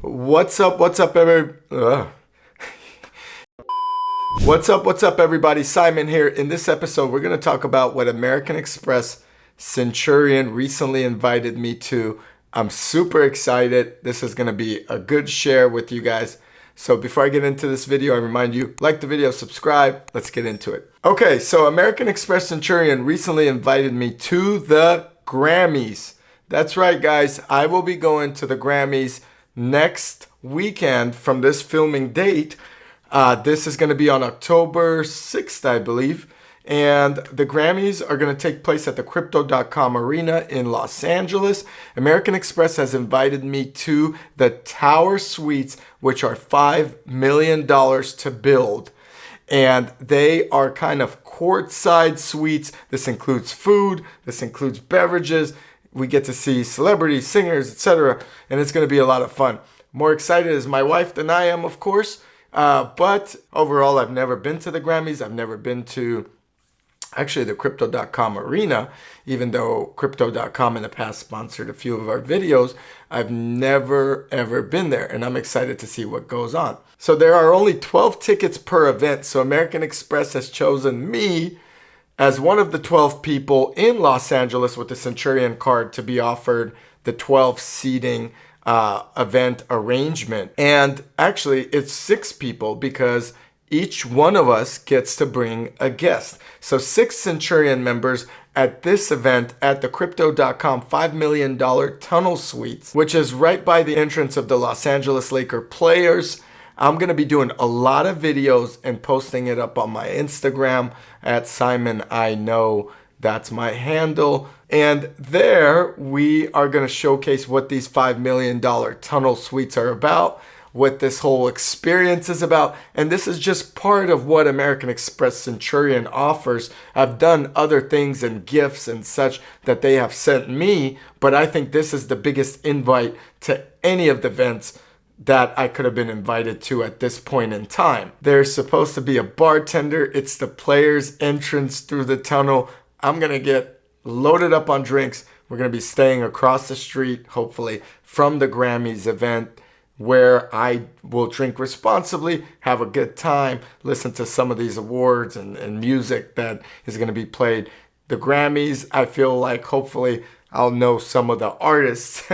What's up? What's up, What's up, everybody? Simon here. In this episode, we're going to talk about what American Express Centurion recently invited me to. I'm super excited. This is going to be a good share with you guys. So before I get into this video, I remind you, like the video, subscribe. Let's get into it. Okay, so American Express Centurion recently invited me to the Grammys. That's right, guys. I will be going to the Grammys next weekend from this filming date. This is going to be on October 6th, I believe. And the Grammys are going to take place at the Crypto.com Arena in Los Angeles. American Express has invited me to the Tower Suites, which are $5 million to build. And they are kind of courtside suites. This includes food. This includes beverages. We get to see celebrities, singers, etc. And it's going to be a lot of fun. More excited is my wife than I am, of course. But overall, I've never been to the Grammys. I've never been to actually the Crypto.com Arena, even though Crypto.com in the past sponsored a few of our videos. I've never, ever been there, and I'm excited to see what goes on. So there are only 12 tickets per event, so American Express has chosen me as one of the 12 people in Los Angeles with the Centurion card to be offered the 12 seating event arrangement. And actually, it's 6 people because each one of us gets to bring a guest. So 6 Centurion members at this event at the Crypto.com $5 million Tunnel Suites, which is right by the entrance of the Los Angeles Laker players. I'm going to be doing a lot of videos and posting it up on my Instagram at Simon I Know. That's my handle. And there we are going to showcase what these $5 million tunnel suites are about, what this whole experience is about. And this is just part of what American Express Centurion offers. I've done other things and gifts and such that they have sent me, but I think this is the biggest invite to any of the events that I could have been invited to at this point in time. There's supposed to be a bartender. It's the players' entrance through the tunnel. I'm going to get loaded up on drinks. We're going to be staying across the street, hopefully, from the Grammys event, where I will drink responsibly, have a good time, listen to some of these awards and music that is going to be played. The Grammys, I feel like hopefully I'll know some of the artists,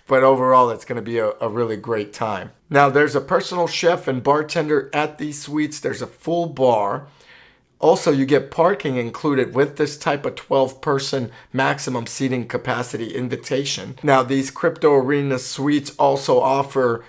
but overall it's going to be a really great time. Now there's a personal chef and bartender at these suites. There's a full bar. Also, you get parking included with this type of 12-person maximum seating capacity invitation. Now, these Crypto Arena suites also offer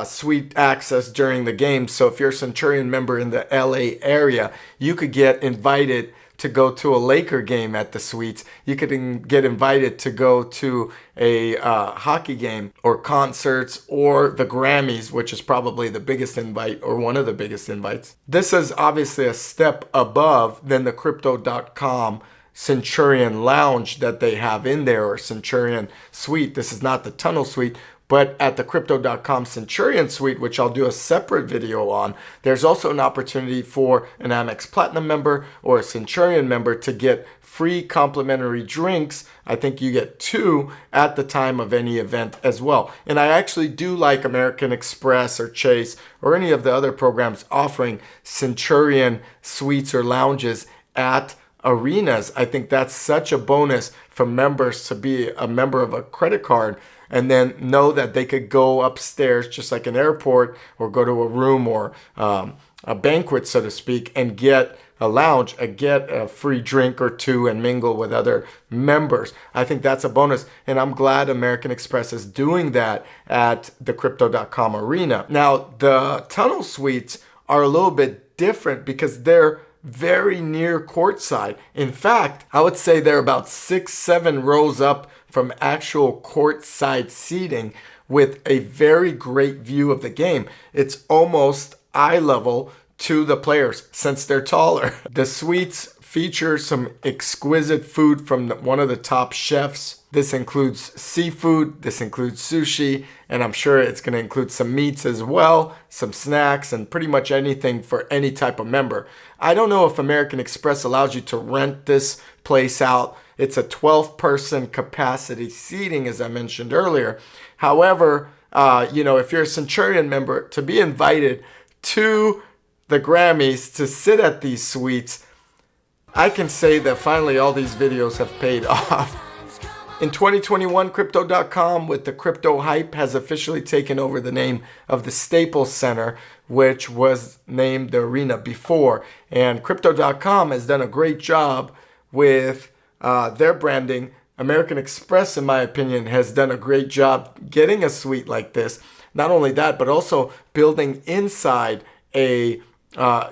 suite access during the game. So if you're a Centurion member in the LA area, you could get invited to go to a Laker game at the suites. You could get invited to go to a hockey game or concerts or the Grammys, which is probably the biggest invite or one of the biggest invites. This is obviously a step above than the Crypto.com Centurion Lounge that they have in there, or Centurion Suite. This is not the Tunnel Suite. But at the Crypto.com Centurion Suite, which I'll do a separate video on, there's also an opportunity for an Amex Platinum member or a Centurion member to get free complimentary drinks. I think you get 2 at the time of any event as well. And I actually do like American Express or Chase or any of the other programs offering Centurion suites or lounges at arenas. I think that's such a bonus for members to be a member of a credit card and then know that they could go upstairs just like an airport or go to a room or a banquet, so to speak, and get a lounge, get a free drink or 2 and mingle with other members. I think that's a bonus, and I'm glad American Express is doing that at the Crypto.com Arena. Now, the tunnel suites are a little bit different because they're very near courtside. In fact, I would say they're about 6-7 rows up from actual courtside seating with a very great view of the game. It's almost eye level to the players since they're taller. The suites feature some exquisite food from one of the top chefs. This includes seafood, this includes sushi, and I'm sure it's going to include some meats as well, some snacks, and pretty much anything for any type of member. I don't know if American Express allows you to rent this place out. It's a 12-person capacity seating, as I mentioned earlier. However, if you're a Centurion member, to be invited to the Grammys to sit at these suites, I can say that finally all these videos have paid off. In 2021, Crypto.com with the crypto hype has officially taken over the name of the Staples Center, which was named the Arena before. And Crypto.com has done a great job with their branding. American Express, in my opinion, has done a great job getting a suite like this. Not only that, but also building inside a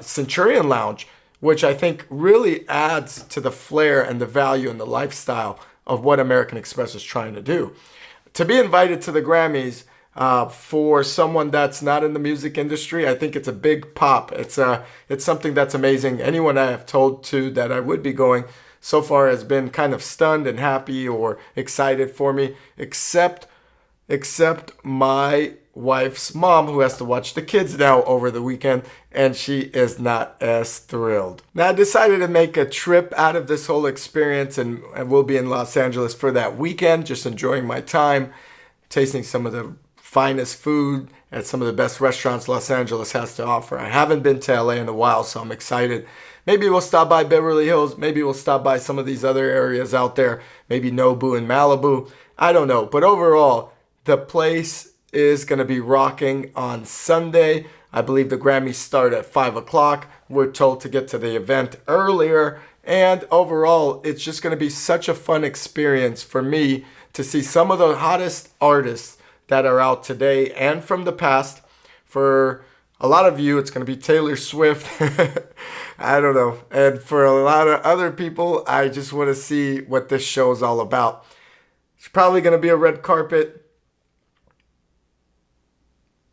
Centurion lounge, which I think really adds to the flair and the value and the lifestyle of what American Express is trying to do. To be invited to the Grammys for someone that's not in the music industry, I think it's a big pop. It's something that's amazing. Anyone I have told to that I would be going so far has been kind of stunned and happy or excited for me, except my wife's mom, who has to watch the kids now over the weekend, and she is not as thrilled. Now I decided to make a trip out of this whole experience, and we'll be in Los Angeles for that weekend, just enjoying my time, tasting some of the finest food at some of the best restaurants Los Angeles has to offer. I haven't been to LA in a while, so I'm excited. Maybe we'll stop by Beverly Hills. Maybe we'll stop by some of these other areas out there. Maybe Nobu and Malibu. I don't know. But overall, the place is going to be rocking on Sunday. I believe the Grammys start at 5 o'clock. We're told to get to the event earlier. And overall, it's just going to be such a fun experience for me to see some of the hottest artists that are out today and from the past. For a lot of you, it's going to be Taylor Swift. I don't know. And for a lot of other people, I just want to see what this show is all about. It's probably going to be a red carpet.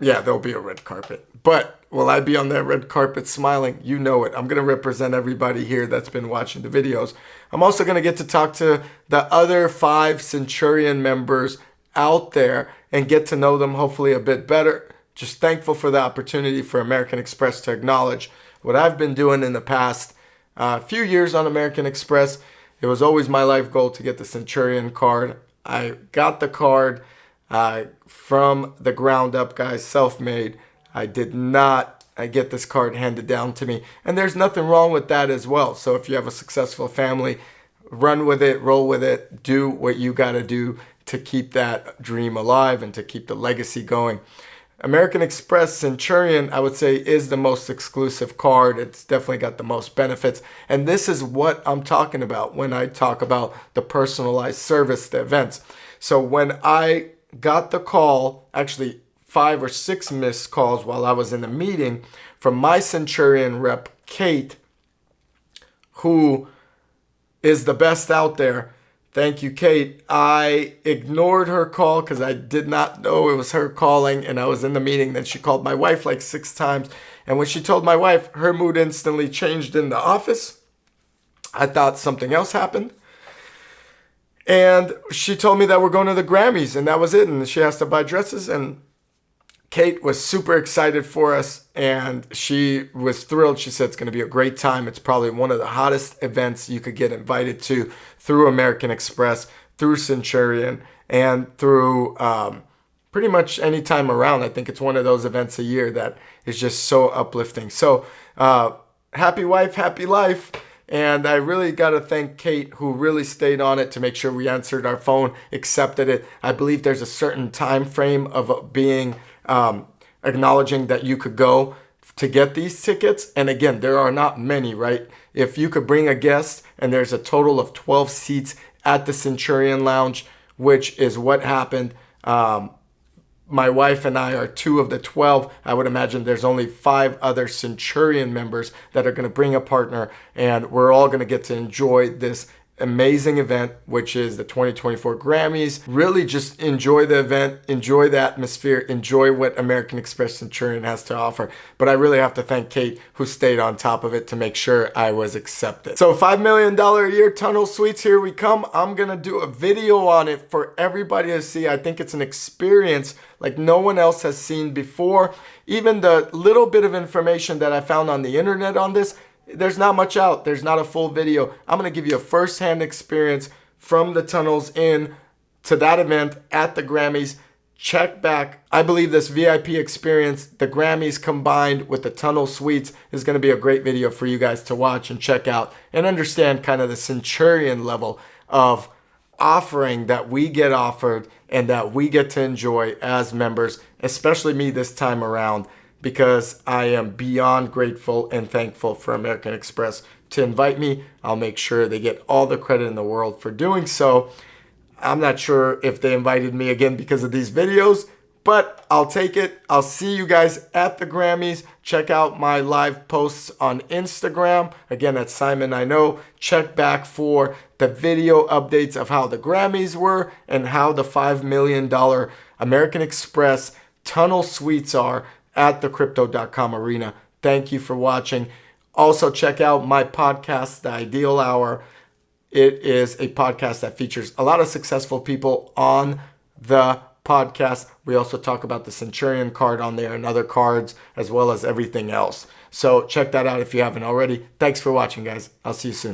Yeah, there'll be a red carpet. But will I be on that red carpet smiling? You know it. I'm going to represent everybody here that's been watching the videos. I'm also going to get to talk to the other 5 Centurion members out there and get to know them hopefully a bit better. Just thankful for the opportunity for American Express to acknowledge what I've been doing in the past few years on American Express. It was always my life goal to get the Centurion card. I got the card from the ground up, guys, self-made. I did not get this card handed down to me. And there's nothing wrong with that as well. So if you have a successful family, run with it, roll with it, do what you got to do to keep that dream alive and to keep the legacy going. American Express Centurion, I would say, is the most exclusive card. It's definitely got the most benefits. And this is what I'm talking about when I talk about the personalized service, the events. So when I got the call, actually 5 or 6 missed calls while I was in a meeting from my Centurion rep, Kate, who is the best out there. Thank you, Kate. I ignored her call because I did not know it was her calling, and I was in the meeting. Then she called my wife like 6 times. And when she told my wife, her mood instantly changed in the office. I thought something else happened. And she told me that we're going to the Grammys, and that was it. And she has to buy dresses. And Kate was super excited for us, and she was thrilled. She said it's going to be a great time. It's probably one of the hottest events you could get invited to through American Express, through Centurion, and through pretty much any time around. I think it's one of those events a year that is just so uplifting. So happy wife, happy life. And I really got to thank Kate, who really stayed on it to make sure we answered our phone, accepted it. I believe there's a certain time frame of being acknowledging that you could go to get these tickets. And again, there are not many, right? If you could bring a guest, and there's a total of 12 seats at the Centurion Lounge, which is what happened. My wife and I are 2 of the 12. I would imagine there's only 5 other Centurion members that are going to bring a partner, and we're all going to get to enjoy this amazing event, which is the 2024 Grammys. Really just enjoy the event, enjoy the atmosphere, enjoy what American Express Centurion has to offer. But I really have to thank Kate, who stayed on top of it to make sure I was accepted. So $5 million a year tunnel suites, here we come. I'm gonna do a video on it for everybody to see. I think it's an experience like no one else has seen before. Even the little bit of information that I found on the internet on this, there's not much out. There's not a full video. I'm going to give you a first-hand experience from the tunnels in to that event at the Grammys. check back. I believe this VIP experience, the Grammys combined with the tunnel suites, is going to be a great video for you guys to watch and check out and understand kind of the Centurion level of offering that we get offered and that we get to enjoy as members, especially me this time around, because I am beyond grateful and thankful for American Express to invite me. I'll make sure they get all the credit in the world for doing so. I'm not sure if they invited me again because of these videos, but I'll take it. I'll see you guys at the Grammys. Check out my live posts on Instagram. Again, that's Simon I Know. Check back for the video updates of how the Grammys were and how the $5 million American Express tunnel suites are at the Crypto.com arena. Thank you for watching. Also, check out my podcast, The Ideal Hour. It is a podcast that features a lot of successful people on the podcast. We also talk about the Centurion card on there and other cards, as well as everything else. So check that out if you haven't already. Thanks for watching, guys. I'll see you soon.